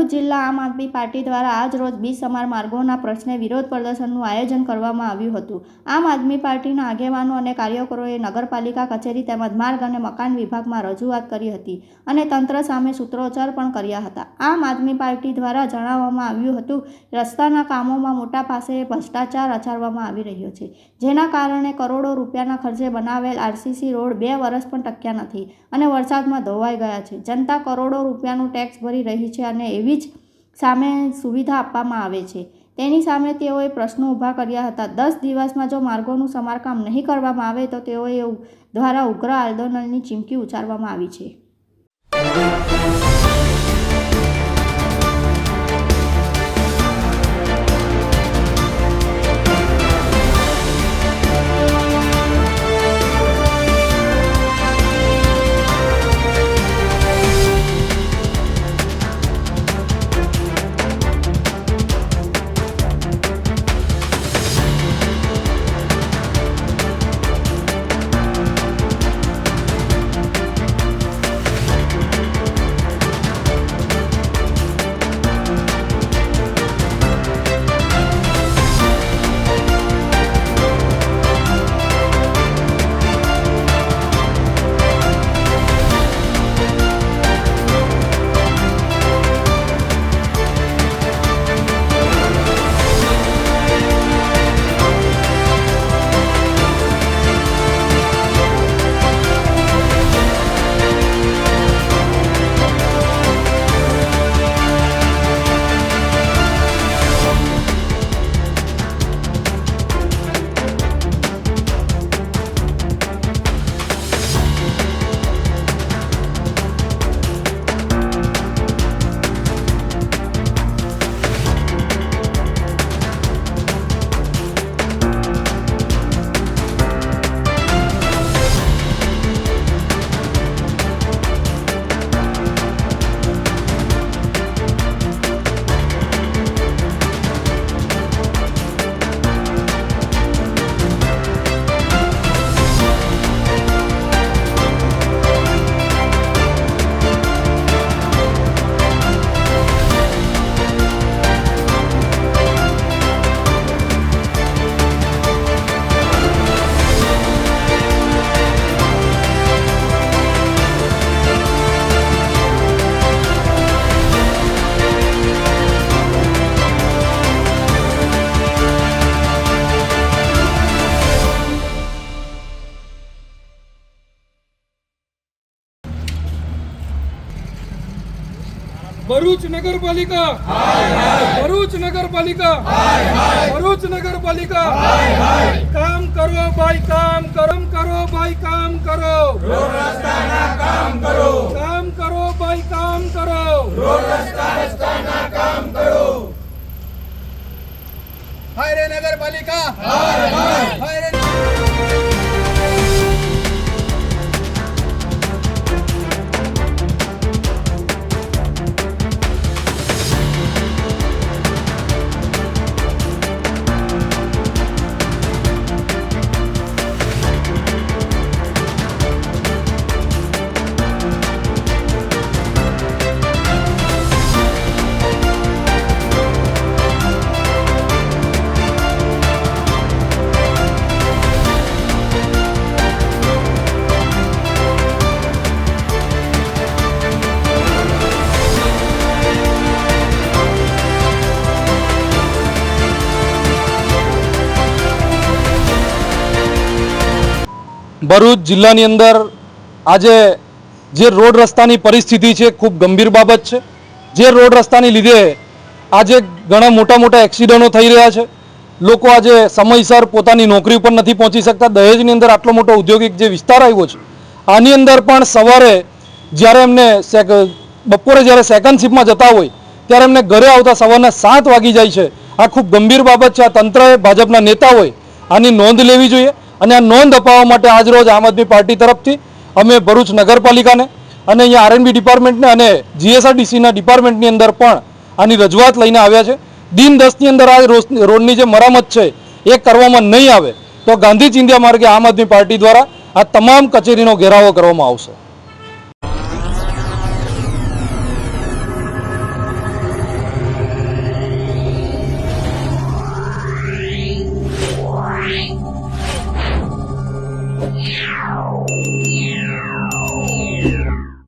ભરૂચ જિલ્લા આમ આદમી પાર્ટી દ્વારા આજ રોજ બિનસમાર માર્ગોના પ્રશ્ને વિરોધ પ્રદર્શનનું આયોજન કરવામાં આવ્યું હતું। આમ આદમી પાર્ટીના આગેવાનો અને કાર્યકરોએ નગરપાલિકા કચેરી તેમજ માર્ગ અને મકાન વિભાગમાં રજૂઆત કરી હતી અને તંત્ર સામે સૂત્રોચ્ચાર પણ કર્યા હતા। આમ આદમી પાર્ટી દ્વારા જણાવવામાં આવ્યું હતું કે રસ્તાના કામોમાં મોટા પાયે ભ્રષ્ટાચાર આચરવામાં આવી રહ્યો છે, જેના કારણે કરોડો રૂપિયાના ખર્ચે બનાવેલ આરસીસી રોડ 2 વર્ષ પણ ટક્યા નથી અને વરસાદમાં ધોવાઈ ગયા છે। જનતા કરોડો રૂપિયાનું ટેક્સ ભરી રહી છે અને એવી જ સામે સુવિધા આપવામાં આવે છે, તેની સામે તેઓએ પ્રશ્નો ઊભા કર્યા હતા। 10 દિવસમાં જો માર્ગોનું સમારકામ નહીં કરવામાં આવે તો તેઓએ દ્વારા ઉગ્ર આંદોલનની ચીમકી ઉચ્ચારવામાં આવી છે। भरूच नगरपालिका भरूच नगरपालिका भरूच नगरपालिका काम करो भाई काम करो भाई काम करो रोड रस्ताना काम करो भाई काम करो रोड रस्ताना काम करो। हाय रे नगरपालिका हाय रे ભરૂચ જિલ્લાની અંદર આજે જે રોડ રસ્તાની પરિસ્થિતિ છે ખૂબ ગંભીર બાબત છે। જે રોડ રસ્તાની લીધે આજે ઘણા મોટા એક્સિડન્ટો થઈ રહ્યા છે। લોકો આજે સમયસર પોતાની નોકરી ઉપર નથી પહોંચી શકતા। દહેજની અંદર આટલો મોટો ઔદ્યોગિક જે વિસ્તાર આવ્યો છે, આની અંદર પણ સવારે જ્યારે એમને બપોરે જ્યારે સેકન્ડ શિફ્ટમાં જતા હોય ત્યારે એમને ઘરે આવતા સવારના 7 વાગી જાય છે। આ ખૂબ ગંભીર બાબત છે। આ તંત્રએ, ભાજપના નેતાઓએ આની નોંધ લેવી જોઈએ અને આ નોંધ અપાવવા માટે આજ રોજ આમ આદમી પાર્ટી તરફથી અમે ભરૂચ નગરપાલિકાને અને અહીંયા આરએનબી ડિપાર્ટમેન્ટને અને જીએસઆરટીસીના ડિપાર્ટમેન્ટની અંદર પણ આની રજૂઆત લઈને આવ્યા છે। દિન 10ની અંદર આ રોડની જે મરામત છે એ કરવામાં નહીં આવે તો ગાંધી ચિંધ્યા માર્ગે આમ આદમી પાર્ટી દ્વારા આ તમામ કચેરીનો ઘેરાવો કરવામાં આવશે।